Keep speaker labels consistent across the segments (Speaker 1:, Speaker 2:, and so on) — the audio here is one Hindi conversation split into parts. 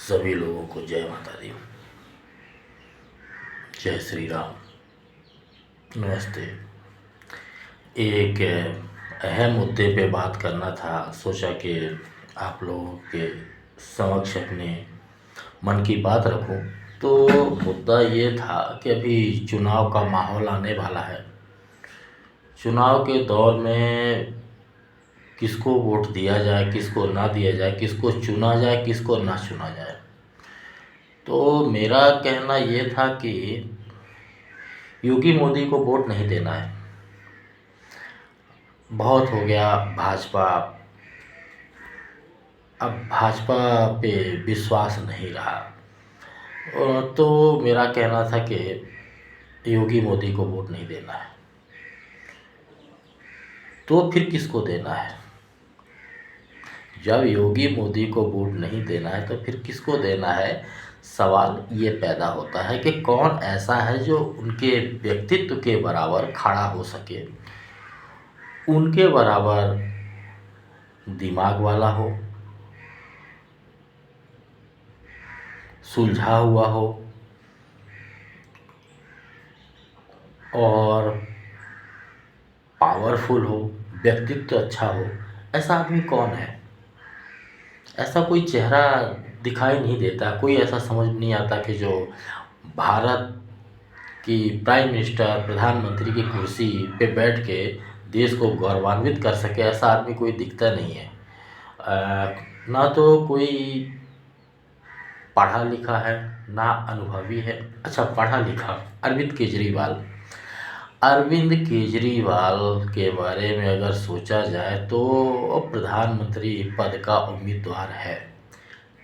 Speaker 1: सभी लोगों को जय माता दी। जय श्री राम। नमस्ते। एक अहम मुद्दे पे बात करना था, सोचा कि आप लोगों के समक्ष अपने मन की बात रखूं। तो मुद्दा ये था कि अभी चुनाव का माहौल आने वाला है। चुनाव के दौर में किसको वोट दिया जाए, किसको ना दिया जाए, किसको चुना जाए, किसको ना चुना जाए। तो मेरा कहना ये था कि योगी मोदी को वोट नहीं देना है। बहुत हो गया भाजपा, अब भाजपा पे विश्वास नहीं रहा। तो मेरा कहना था कि योगी मोदी को वोट नहीं देना है। तो फिर किसको देना है? जब योगी मोदी को वोट नहीं देना है तो फिर किसको देना है? सवाल ये पैदा होता है कि कौन ऐसा है जो उनके व्यक्तित्व के बराबर खड़ा हो सके, उनके बराबर दिमाग वाला हो, सुलझा हुआ हो और पावरफुल हो, व्यक्तित्व अच्छा हो। ऐसा आदमी कौन है? ऐसा कोई चेहरा दिखाई नहीं देता, कोई ऐसा समझ नहीं आता कि जो भारत की प्राइम मिनिस्टर, प्रधानमंत्री की कुर्सी पे बैठ के देश को गौरवान्वित कर सके। ऐसा आदमी कोई दिखता नहीं है। ना तो कोई पढ़ा लिखा है, ना अनुभवी है। अच्छा, पढ़ा लिखा अरविंद केजरीवाल के बारे में अगर सोचा जाए तो प्रधानमंत्री पद का उम्मीदवार है।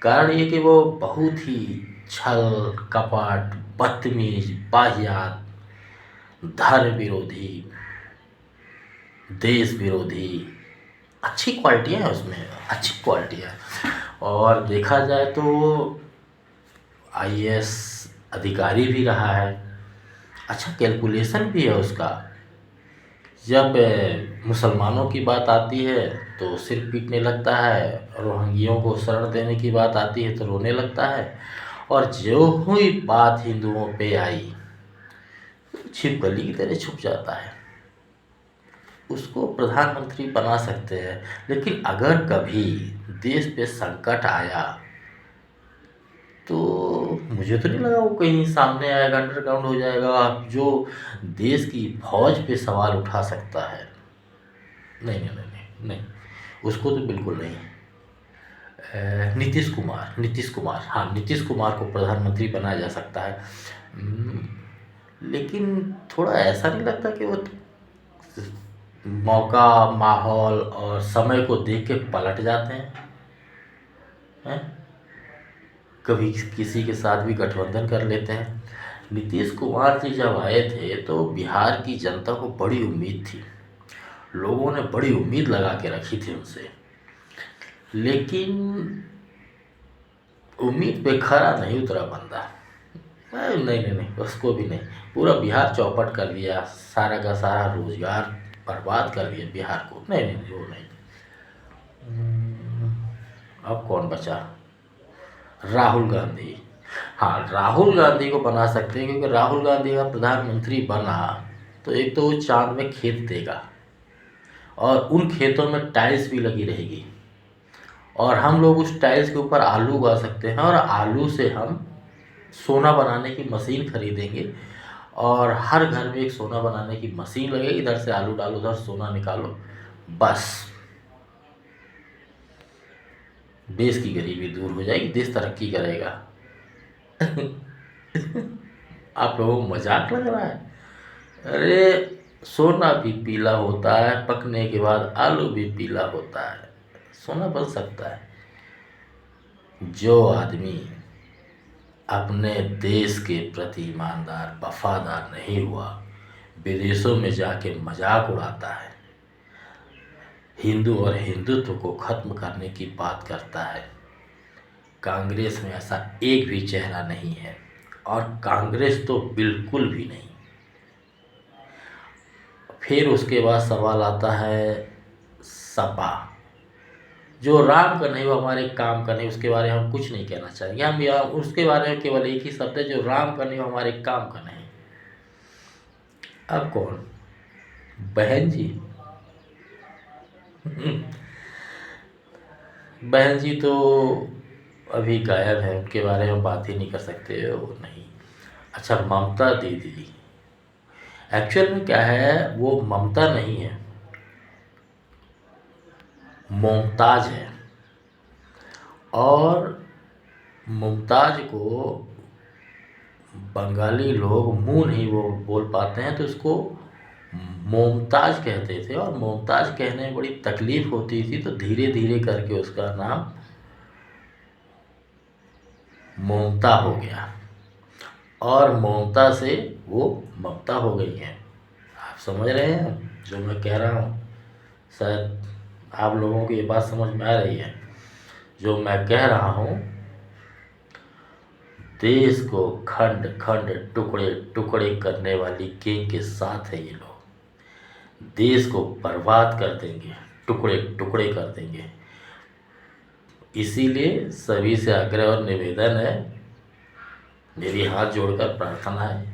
Speaker 1: कारण ये कि वो बहुत ही छल कपट, बदतमीज, वाहियात, धर्म विरोधी, देश विरोधी, अच्छी क्वालिटियाँ हैं उसमें, अच्छी क्वालिटियाँ। और देखा जाए तो आईएएस अधिकारी भी रहा है, अच्छा कैलकुलेशन भी है उसका। जब मुसलमानों की बात आती है तो सिर पीटने लगता है, रोहिंग्यों को शरण देने की बात आती है तो रोने लगता है, और जो हुई बात हिंदुओं पे आई छिपकली की तरह छुप जाता है। उसको प्रधानमंत्री बना सकते हैं, लेकिन अगर कभी देश पे संकट आया तो मुझे तो नहीं लगा वो कहीं सामने आएगा, अंडरग्राउंड हो जाएगा, जो देश की फौज पे सवाल उठा सकता है। नहीं नहीं नहीं नहीं नहीं, उसको तो बिल्कुल नहीं। नीतीश कुमार, हाँ, नीतीश कुमार को प्रधानमंत्री बनाया जा सकता है। लेकिन थोड़ा ऐसा नहीं लगता कि वो मौका, माहौल और समय को देख के पलट जाते हैं? कभी किसी के साथ भी गठबंधन कर लेते हैं। नीतीश कुमार जी जब आए थे तो बिहार की जनता को बड़ी उम्मीद थी, लोगों ने बड़ी उम्मीद लगा के रखी थी उनसे, लेकिन उम्मीद पे खरा नहीं उतरा बंदा। नहीं नहीं नहीं, उसको भी नहीं। पूरा बिहार चौपट कर दिया, सारा का सारा रोजगार बर्बाद कर दिया बिहार को। नहीं नहीं, वो नहीं। अब कौन बचा? राहुल गांधी। हाँ, राहुल गांधी को बना सकते हैं, क्योंकि राहुल गांधी का प्रधानमंत्री बना तो एक तो वो चांद में खेत देगा, और उन खेतों में टाइल्स भी लगी रहेगी, और हम लोग उस टाइल्स के ऊपर आलू उगा सकते हैं, और आलू से हम सोना बनाने की मशीन खरीदेंगे, और हर घर में एक सोना बनाने की मशीन लगेगी। इधर से आलू डालो, उधर सोना निकालो, बस देश की गरीबी दूर हो जाएगी, देश तरक्की करेगा। आप लोगों को मजाक लग रहा है? अरे, सोना भी पीला होता है, पकने के बाद आलू भी पीला होता है, सोना बन सकता है। जो आदमी अपने देश के प्रति ईमानदार, वफादार नहीं हुआ, विदेशों में जाके मजाक उड़ाता है, हिंदू और हिंदुत्व को खत्म करने की बात करता है। कांग्रेस में ऐसा एक भी चेहरा नहीं है, और कांग्रेस तो बिल्कुल भी नहीं। फिर उसके बाद सवाल आता है सपा। जो राम का नहीं वो हमारे काम का नहीं, उसके बारे में हम कुछ नहीं कहना चाहेंगे। हम यहाँ उसके बारे में केवल एक ही शब्द है, जो राम का नहीं वो हमारे काम का नहीं। अब कौन? बहन जी। बहन जी तो अभी गायब है, उनके बारे में बात ही नहीं कर सकते हो। नहीं। अच्छा, ममता दीदी, एक्चुअल में क्या है, वो ममता नहीं है, मुमताज है। और मुमताज को बंगाली लोग मुंह नहीं वो बोल पाते हैं, तो उसको मुमताज कहते थे। और मुमताज कहने में बड़ी तकलीफ होती थी, तो धीरे धीरे करके उसका नाम ममता हो गया, और ममता से वो ममता हो गई है। आप समझ रहे हैं जो मैं कह रहा हूँ? शायद आप लोगों को ये बात समझ में आ रही है जो मैं कह रहा हूँ। देश को खंड खंड टुकड़े टुकड़े करने वाली गैंग के साथ है ये लोग। देश को बर्बाद कर देंगे, टुकड़े टुकड़े कर देंगे। इसीलिए सभी से आग्रह और निवेदन है, मेरी हाथ जोड़कर प्रार्थना है,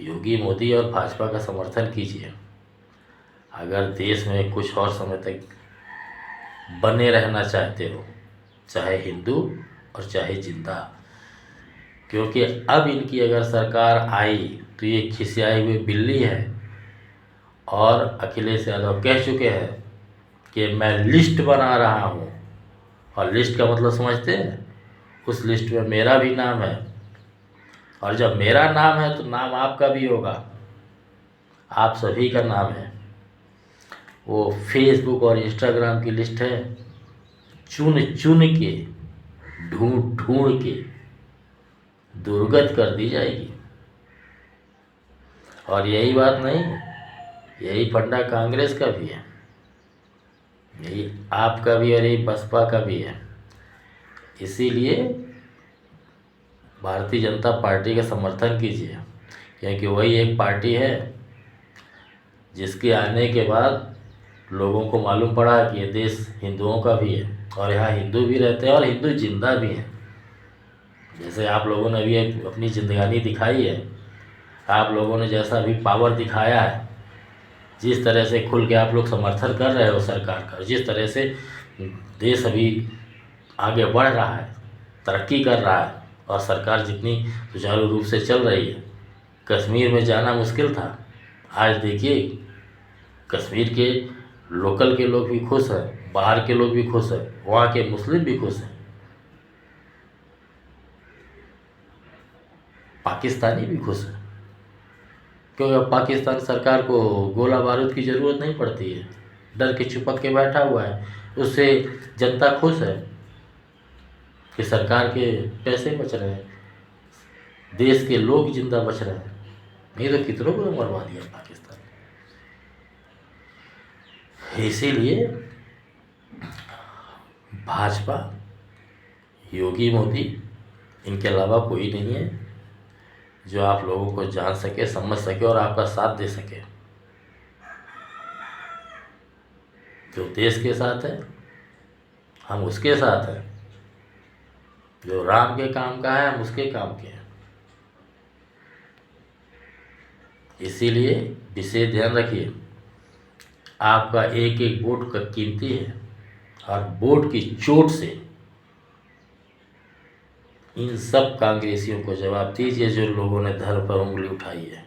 Speaker 1: योगी मोदी और भाजपा का समर्थन कीजिए। अगर देश में कुछ और समय तक बने रहना चाहते हो, चाहे हिंदू और चाहे जिंदा, क्योंकि अब इनकी अगर सरकार आई तो ये खिसियाई हुई बिल्ली है। और अखिलेश यादव कह चुके हैं कि मैं लिस्ट बना रहा हूँ, और लिस्ट का मतलब समझते हैं? उस लिस्ट में मेरा भी नाम है, और जब मेरा नाम है तो नाम आपका भी होगा, आप सभी का नाम है। वो फेसबुक और इंस्टाग्राम की लिस्ट है, चुन चुन के, ढूंढ ढूंढ के दुर्गत कर दी जाएगी। और यही बात नहीं, यही फंडा कांग्रेस का भी है, यही आपका भी और यही बसपा का भी है। इसीलिए भारतीय जनता पार्टी का समर्थन कीजिए, क्योंकि वही एक पार्टी है जिसके आने के बाद लोगों को मालूम पड़ा कि ये देश हिंदुओं का भी है, और यहाँ हिंदू भी रहते हैं और हिंदू जिंदा भी हैं। जैसे आप लोगों ने अभी अपनी जिंदगानी दिखाई है, आप लोगों ने जैसा अभी पावर दिखाया है, जिस तरह से खुल के आप लोग समर्थन कर रहे हो सरकार का, जिस तरह से देश अभी आगे बढ़ रहा है, तरक्की कर रहा है, और सरकार जितनी सुचारू रूप से चल रही है। कश्मीर में जाना मुश्किल था, आज देखिए कश्मीर के लोकल के लोग भी खुश हैं, बाहर के लोग भी खुश हैं, वहाँ के मुस्लिम भी खुश हैं, पाकिस्तानी भी खुश हैं। क्योंकि अब पाकिस्तान सरकार को गोला बारूद की ज़रूरत नहीं पड़ती है, डर के चिपक के बैठा हुआ है, उससे जनता खुश है कि सरकार के पैसे बच रहे हैं, देश के लोग जिंदा बच रहे हैं। नहीं तो कितनों को मरवा दिया पाकिस्तान। इसीलिए भाजपा, योगी मोदी, इनके अलावा कोई नहीं है जो आप लोगों को जान सके, समझ सके और आपका साथ दे सके। जो देश के साथ है हम उसके साथ हैं, जो राम के काम का है हम उसके काम के हैं। इसीलिए विशेष ध्यान रखिए, आपका एक एक वोट का कीमती है, और वोट की चोट से इन सब कांग्रेसियों को जवाब दीजिए जो लोगों ने धर्म पर उंगली उठाई है,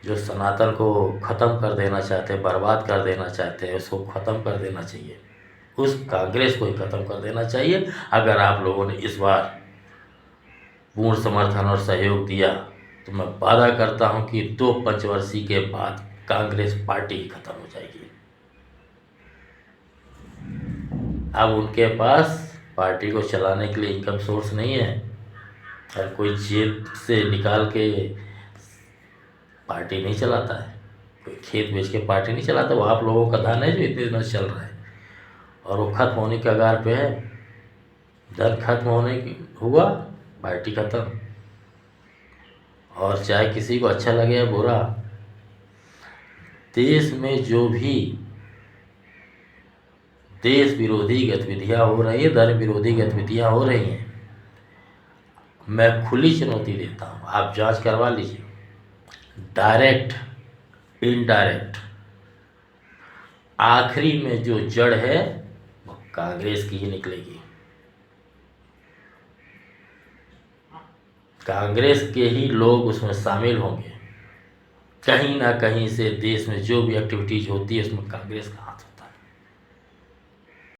Speaker 1: जो सनातन को ख़त्म कर देना चाहते हैं, बर्बाद कर देना चाहते हैं। उसको ख़त्म कर देना चाहिए, उस कांग्रेस को ही ख़त्म कर देना चाहिए। अगर आप लोगों ने इस बार पूर्ण समर्थन और सहयोग दिया तो मैं वादा करता हूं कि 2 पंचवर्षीय के बाद कांग्रेस पार्टी ही ख़त्म हो जाएगी। अब उनके पास पार्टी को चलाने के लिए इनकम सोर्स नहीं है, और कोई जेब से निकाल के पार्टी नहीं चलाता है, कोई खेत बेच के पार्टी नहीं चलाता। वो आप लोगों का धन है जो इतने दिनों से चल रहा है, और वो खत्म होने के कगार पे है। धन खत्म होने की हुआ, पार्टी खत्म। और चाहे किसी को अच्छा लगे या बुरा, देश में जो भी देश विरोधी गतिविधियां हो रही हैं, धर्म विरोधी गतिविधियां हो रही हैं। मैं खुली चुनौती देता हूँ, आप जांच करवा लीजिए। डायरेक्ट, इनडायरेक्ट, आखिरी में जो जड़ है वो कांग्रेस की ही निकलेगी। कांग्रेस के ही लोग उसमें शामिल होंगे। कहीं ना कहीं से देश में जो भी एक्टिविटीज होती है उसमें कांग्रेस का हाथ